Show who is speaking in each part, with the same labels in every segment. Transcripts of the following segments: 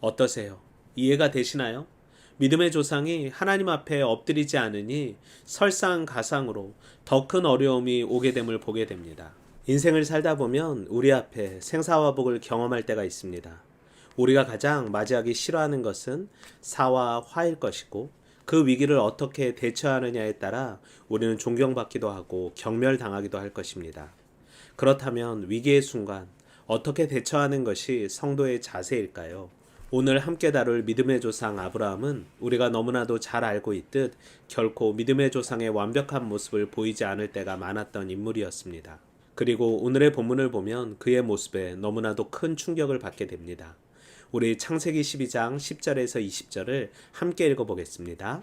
Speaker 1: 어떠세요? 이해가 되시나요? 믿음의 조상이 하나님 앞에 엎드리지 않으니 설상가상으로 더 큰 어려움이 오게 됨을 보게 됩니다. 인생을 살다 보면 우리 앞에 생사화복을 경험할 때가 있습니다. 우리가 가장 맞이하기 싫어하는 것은 사와 화일 것이고, 그 위기를 어떻게 대처하느냐에 따라 우리는 존경받기도 하고 경멸당하기도 할 것입니다. 그렇다면 위기의 순간 어떻게 대처하는 것이 성도의 자세일까요? 오늘 함께 다룰 믿음의 조상 아브라함은 우리가 너무나도 잘 알고 있듯 결코 믿음의 조상의 완벽한 모습을 보이지 않을 때가 많았던 인물이었습니다. 그리고 오늘의 본문을 보면 그의 모습에 너무나도 큰 충격을 받게 됩니다. 우리 창세기 12장 10절에서 20절을 함께 읽어보겠습니다.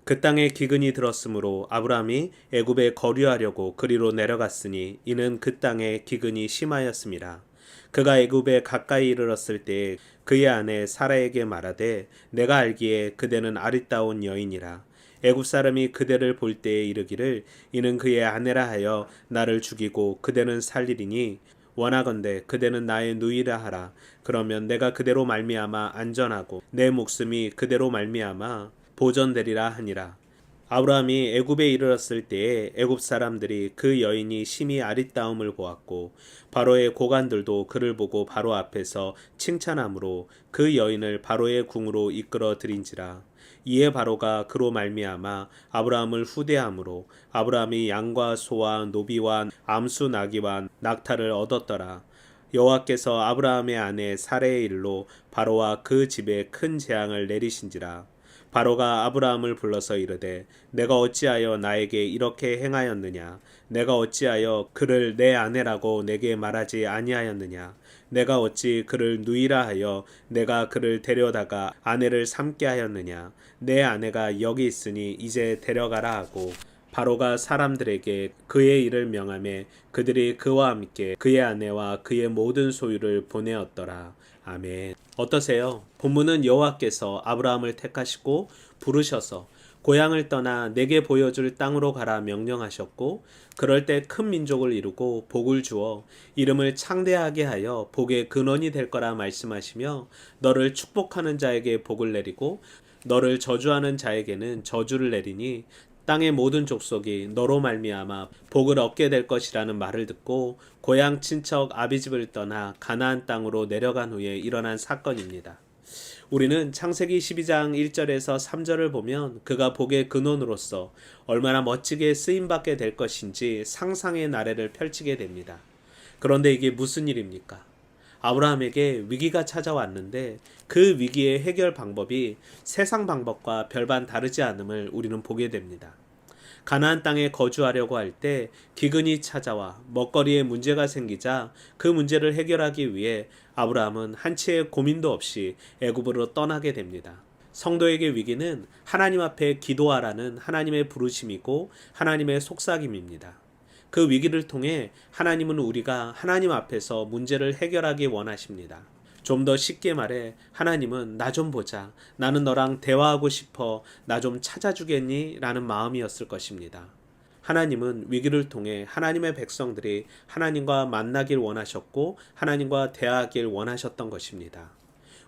Speaker 1: 그 땅에 기근이 들었으므로 아브라함이 애굽에 거류하려고 그리로 내려갔으니 이는 그 땅에 기근이 심하였음이라. 그가 애굽에 가까이 이르렀을 때에 그의 아내 사라에게 말하되 내가 알기에 그대는 아리따운 여인이라. 애굽 사람이 그대를 볼 때에 이르기를 이는 그의 아내라 하여 나를 죽이고 그대는 살리리니 원하건대 그대는 나의 누이라 하라. 그러면 내가 그대로 말미암아 안전하고 내 목숨이 그대로 말미암아 보전되리라 하니라. 아브라함이 애굽에 이르렀을 때에 애굽 사람들이 그 여인이 심히 아리따움을 보았고 바로의 고관들도 그를 보고 바로 앞에서 칭찬함으로 그 여인을 바로의 궁으로 이끌어 들인지라. 이에 바로가 그로 말미암아 아브라함을 후대함으로 아브라함이 양과 소와 노비와 암수 나귀와 낙타를 얻었더라. 여호와께서 아브라함의 아내 사레의 일로 바로와 그 집에 큰 재앙을 내리신지라. 바로가 아브라함을 불러서 이르되 내가 어찌하여 나에게 이렇게 행하였느냐. 내가 어찌하여 그를 내 아내라고 내게 말하지 아니하였느냐. 내가 어찌 그를 누이라 하여 내가 그를 데려다가 아내를 삼게 하였느냐. 내 아내가 여기 있으니 이제 데려가라 하고 바로가 사람들에게 그의 일을 명하매 그들이 그와 함께 그의 아내와 그의 모든 소유를 보내었더라. 아멘. 어떠세요? 본문은 여호와께서 아브라함을 택하시고 부르셔서 고향을 떠나 내게 보여줄 땅으로 가라 명령하셨고 그럴 때 큰 민족을 이루고 복을 주어 이름을 창대하게 하여 복의 근원이 될 거라 말씀하시며 너를 축복하는 자에게 복을 내리고 너를 저주하는 자에게는 저주를 내리니 땅의 모든 족속이 너로 말미암아 복을 얻게 될 것이라는 말을 듣고 고향 친척 아비집을 떠나 가나안 땅으로 내려간 후에 일어난 사건입니다. 우리는 창세기 12장 1절에서 3절을 보면 그가 복의 근원으로서 얼마나 멋지게 쓰임받게 될 것인지 상상의 나래를 펼치게 됩니다. 그런데 이게 무슨 일입니까? 아브라함에게 위기가 찾아왔는데 그 위기의 해결 방법이 세상 방법과 별반 다르지 않음을 우리는 보게 됩니다. 가나안 땅에 거주하려고 할 때 기근이 찾아와 먹거리에 문제가 생기자 그 문제를 해결하기 위해 아브라함은 한치의 고민도 없이 애굽으로 떠나게 됩니다. 성도에게 위기는 하나님 앞에 기도하라는 하나님의 부르심이고 하나님의 속삭임입니다. 그 위기를 통해 하나님은 우리가 하나님 앞에서 문제를 해결하기 원하십니다. 좀 더 쉽게 말해 하나님은 나 좀 보자. 나는 너랑 대화하고 싶어. 나 좀 찾아주겠니? 라는 마음이었을 것입니다. 하나님은 위기를 통해 하나님의 백성들이 하나님과 만나길 원하셨고 하나님과 대화하길 원하셨던 것입니다.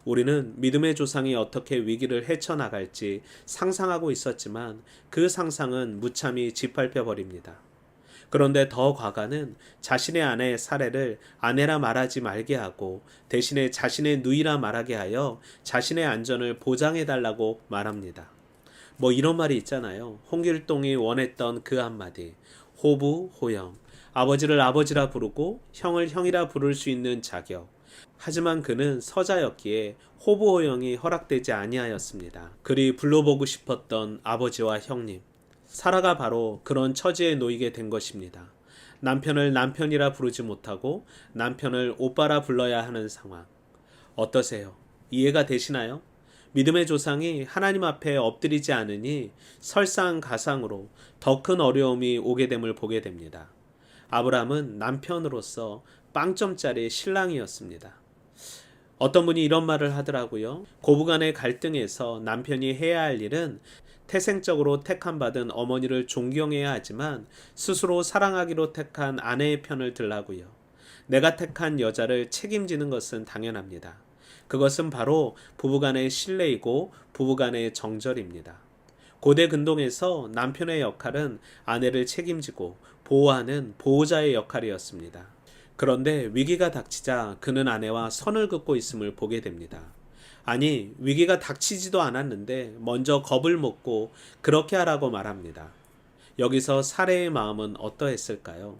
Speaker 1: 우리는 믿음의 조상이 어떻게 위기를 헤쳐나갈지 상상하고 있었지만 그 상상은 무참히 짓밟혀 버립니다. 그런데 더 과가는 자신의 아내 사레를 아내라 말하지 말게 하고 대신에 자신의 누이라 말하게 하여 자신의 안전을 보장해달라고 말합니다. 뭐 이런 말이 있잖아요. 홍길동이 원했던 그 한마디. 호부, 호영. 아버지를 아버지라 부르고 형을 형이라 부를 수 있는 자격. 하지만 그는 서자였기에 호부, 호영이 허락되지 아니하였습니다. 그리 불러보고 싶었던 아버지와 형님. 사라가 바로 그런 처지에 놓이게 된 것입니다. 남편을 남편이라 부르지 못하고 남편을 오빠라 불러야 하는 상황. 어떠세요? 이해가 되시나요? 믿음의 조상이 하나님 앞에 엎드리지 않으니 설상가상으로 더 큰 어려움이 오게 됨을 보게 됩니다. 아브라함은 남편으로서 빵점짜리 신랑이었습니다. 어떤 분이 이런 말을 하더라고요. 고부간의 갈등에서 남편이 해야 할 일은 태생적으로 택함받은 어머니를 존경해야 하지만 스스로 사랑하기로 택한 아내의 편을 들라고요. 내가 택한 여자를 책임지는 것은 당연합니다. 그것은 바로 부부간의 신뢰이고 부부간의 정절입니다. 고대 근동에서 남편의 역할은 아내를 책임지고 보호하는 보호자의 역할이었습니다. 그런데 위기가 닥치자 그는 아내와 선을 긋고 있음을 보게 됩니다. 아니, 위기가 닥치지도 않았는데 먼저 겁을 먹고 그렇게 하라고 말합니다. 여기서 사례의 마음은 어떠했을까요?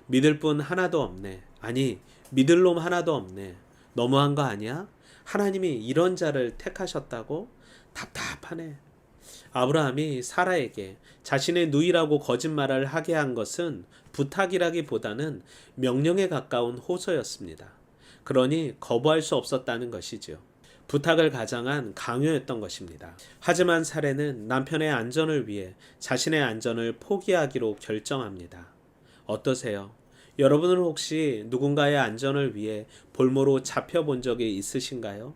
Speaker 1: 믿을 분 하나도 없네. 아니, 믿을 놈 하나도 없네. 너무한 거 아니야? 하나님이 이런 자를 택하셨다고? 답답하네. 아브라함이 사라에게 자신의 누이라고 거짓말을 하게 한 것은 부탁이라기보다는 명령에 가까운 호소였습니다. 그러니 거부할 수 없었다는 것이지요. 부탁을 가장한 강요였던 것입니다. 하지만 사례는 남편의 안전을 위해 자신의 안전을 포기하기로 결정합니다. 어떠세요? 여러분은 혹시 누군가의 안전을 위해 볼모로 잡혀본 적이 있으신가요?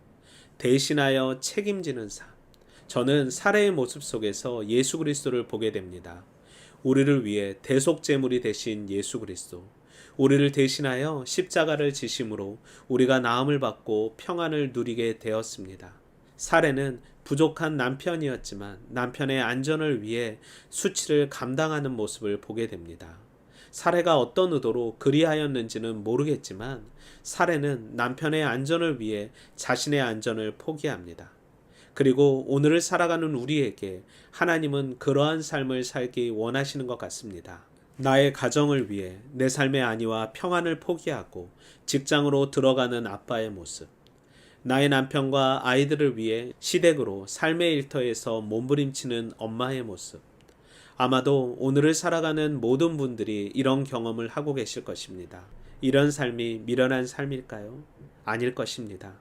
Speaker 1: 대신하여 책임지는 삶. 저는 사례의 모습 속에서 예수 그리스도를 보게 됩니다. 우리를 위해 대속제물이 되신 예수 그리스도. 우리를 대신하여 십자가를 지심으로 우리가 나음을 받고 평안을 누리게 되었습니다. 사례는 부족한 남편이었지만 남편의 안전을 위해 수치를 감당하는 모습을 보게 됩니다. 사례가 어떤 의도로 그리하였는지는 모르겠지만 사례는 남편의 안전을 위해 자신의 안전을 포기합니다. 그리고 오늘을 살아가는 우리에게 하나님은 그러한 삶을 살기 원하시는 것 같습니다. 나의 가정을 위해 내 삶의 안위와 평안을 포기하고 직장으로 들어가는 아빠의 모습. 나의 남편과 아이들을 위해 시댁으로 삶의 일터에서 몸부림치는 엄마의 모습. 아마도 오늘을 살아가는 모든 분들이 이런 경험을 하고 계실 것입니다. 이런 삶이 미련한 삶일까요? 아닐 것입니다.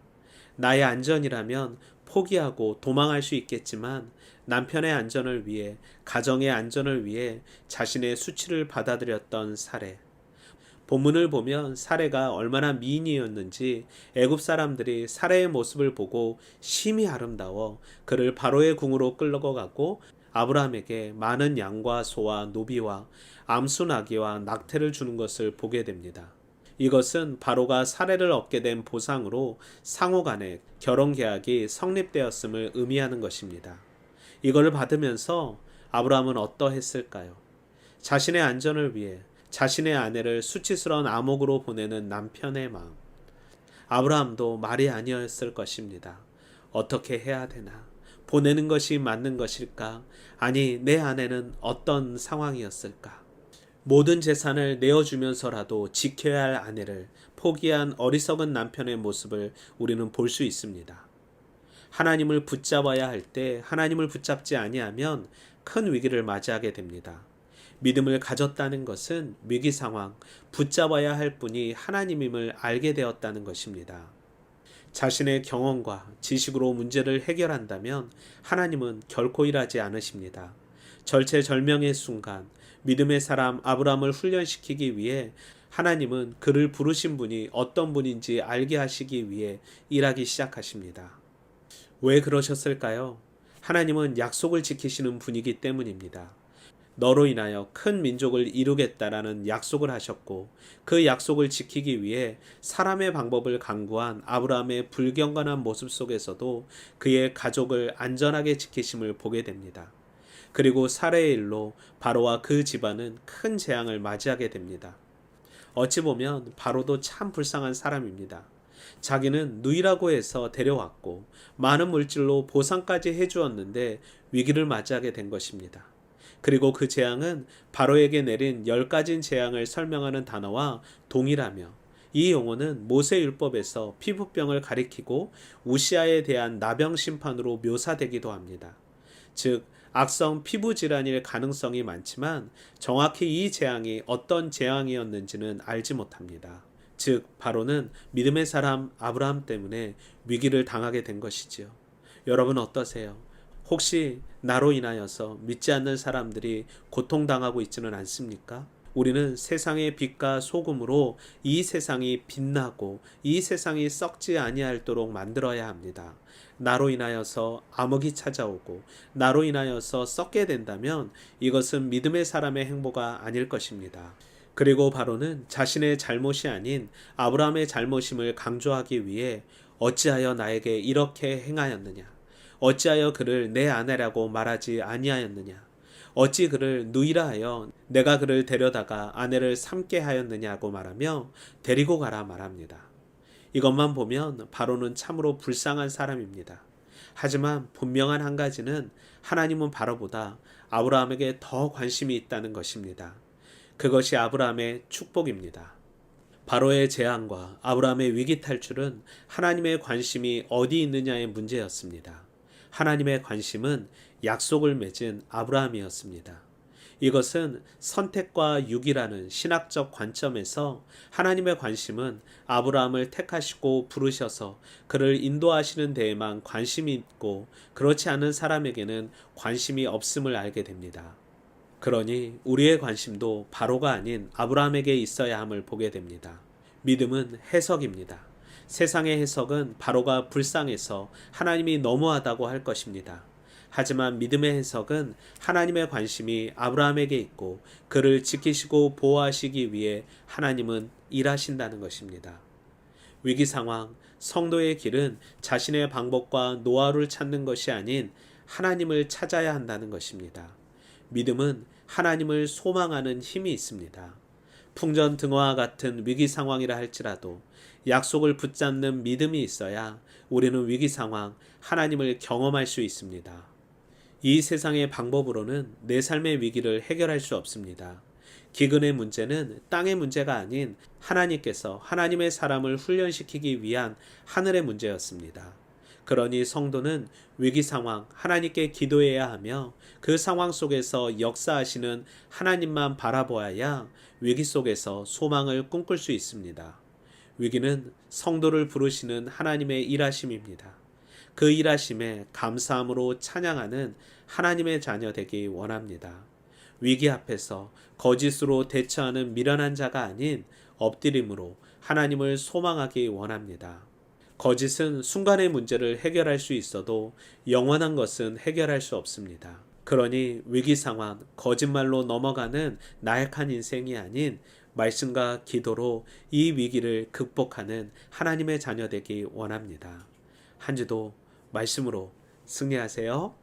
Speaker 1: 나의 안전이라면 포기하고 도망할 수 있겠지만 남편의 안전을 위해, 가정의 안전을 위해 자신의 수치를 받아들였던 사례. 본문을 보면 사례가 얼마나 미인이었는지 애굽 사람들이 사례의 모습을 보고 심히 아름다워 그를 바로의 궁으로 끌고 가고 아브라함에게 많은 양과 소와 노비와 암수 나귀와 낙태를 주는 것을 보게 됩니다. 이것은 바로가 사례를 얻게 된 보상으로 상호간의 결혼 계약이 성립되었음을 의미하는 것입니다. 이걸 받으면서 아브라함은 어떠했을까요? 자신의 안전을 위해 자신의 아내를 수치스러운 암흑으로 보내는 남편의 마음. 아브라함도 말이 아니었을 것입니다. 어떻게 해야 되나? 보내는 것이 맞는 것일까? 아니, 내 아내는 어떤 상황이었을까? 모든 재산을 내어주면서라도 지켜야 할 아내를 포기한 어리석은 남편의 모습을 우리는 볼 수 있습니다. 하나님을 붙잡아야 할 때 하나님을 붙잡지 아니하면 큰 위기를 맞이하게 됩니다. 믿음을 가졌다는 것은 위기 상황, 붙잡아야 할 분이 하나님임을 알게 되었다는 것입니다. 자신의 경험과 지식으로 문제를 해결한다면 하나님은 결코 일하지 않으십니다. 절체절명의 순간 믿음의 사람 아브라함을 훈련시키기 위해 하나님은 그를 부르신 분이 어떤 분인지 알게 하시기 위해 일하기 시작하십니다. 왜 그러셨을까요? 하나님은 약속을 지키시는 분이기 때문입니다. 너로 인하여 큰 민족을 이루겠다라는 약속을 하셨고 그 약속을 지키기 위해 사람의 방법을 강구한 아브라함의 불경건한 모습 속에서도 그의 가족을 안전하게 지키심을 보게 됩니다. 그리고 사례의 일로 바로와 그 집안은 큰 재앙을 맞이하게 됩니다. 어찌 보면 바로도 참 불쌍한 사람입니다. 자기는 누이라고 해서 데려왔고 많은 물질로 보상까지 해주었는데 위기를 맞이하게 된 것입니다. 그리고 그 재앙은 바로에게 내린 10가지 재앙을 설명하는 단어와 동일하며 이 용어는 모세율법에서 피부병을 가리키고 우시아에 대한 나병 심판으로 묘사되기도 합니다. 즉 악성 피부 질환일 가능성이 많지만 정확히 이 재앙이 어떤 재앙이었는지는 알지 못합니다. 즉 바로는 믿음의 사람 아브라함 때문에 위기를 당하게 된 것이지요. 여러분 어떠세요? 혹시 나로 인하여서 믿지 않는 사람들이 고통당하고 있지는 않습니까? 우리는 세상의 빛과 소금으로 이 세상이 빛나고 이 세상이 썩지 아니하도록 만들어야 합니다. 나로 인하여서 암흑이 찾아오고 나로 인하여서 썩게 된다면 이것은 믿음의 사람의 행보가 아닐 것입니다. 그리고 바로는 자신의 잘못이 아닌 아브라함의 잘못임을 강조하기 위해 어찌하여 나에게 이렇게 행하였느냐? 어찌하여 그를 내 아내라고 말하지 아니하였느냐? 어찌 그를 누이라 하여 내가 그를 데려다가 아내를 삼게 하였느냐고 말하며 데리고 가라 말합니다. 이것만 보면 바로는 참으로 불쌍한 사람입니다. 하지만 분명한 한 가지는 하나님은 바로보다 아브라함에게 더 관심이 있다는 것입니다. 그것이 아브라함의 축복입니다. 바로의 재앙과 아브라함의 위기 탈출은 하나님의 관심이 어디 있느냐의 문제였습니다. 하나님의 관심은 약속을 맺은 아브라함이었습니다. 이것은 선택과 유기라는 신학적 관점에서 하나님의 관심은 아브라함을 택하시고 부르셔서 그를 인도하시는 데에만 관심이 있고 그렇지 않은 사람에게는 관심이 없음을 알게 됩니다. 그러니 우리의 관심도 바로가 아닌 아브라함에게 있어야 함을 보게 됩니다. 믿음은 해석입니다. 세상의 해석은 바로가 불쌍해서 하나님이 너무하다고 할 것입니다. 하지만 믿음의 해석은 하나님의 관심이 아브라함에게 있고 그를 지키시고 보호하시기 위해 하나님은 일하신다는 것입니다. 위기 상황, 성도의 길은 자신의 방법과 노하우를 찾는 것이 아닌 하나님을 찾아야 한다는 것입니다. 믿음은 하나님을 소망하는 힘이 있습니다. 풍전등화와 같은 위기 상황이라 할지라도 약속을 붙잡는 믿음이 있어야 우리는 위기 상황, 하나님을 경험할 수 있습니다. 이 세상의 방법으로는 내 삶의 위기를 해결할 수 없습니다. 기근의 문제는 땅의 문제가 아닌 하나님께서 하나님의 사람을 훈련시키기 위한 하늘의 문제였습니다. 그러니 성도는 위기 상황 하나님께 기도해야 하며 그 상황 속에서 역사하시는 하나님만 바라보아야 위기 속에서 소망을 꿈꿀 수 있습니다. 위기는 성도를 부르시는 하나님의 일하심입니다. 그 일하심에 감사함으로 찬양하는 하나님의 자녀 되기 원합니다. 위기 앞에서 거짓으로 대처하는 미련한 자가 아닌 엎드림으로 하나님을 소망하기 원합니다. 거짓은 순간의 문제를 해결할 수 있어도 영원한 것은 해결할 수 없습니다. 그러니 위기 상황, 거짓말로 넘어가는 나약한 인생이 아닌 말씀과 기도로 이 위기를 극복하는 하나님의 자녀 되기 원합니다. 한 주도 말씀으로 승리하세요.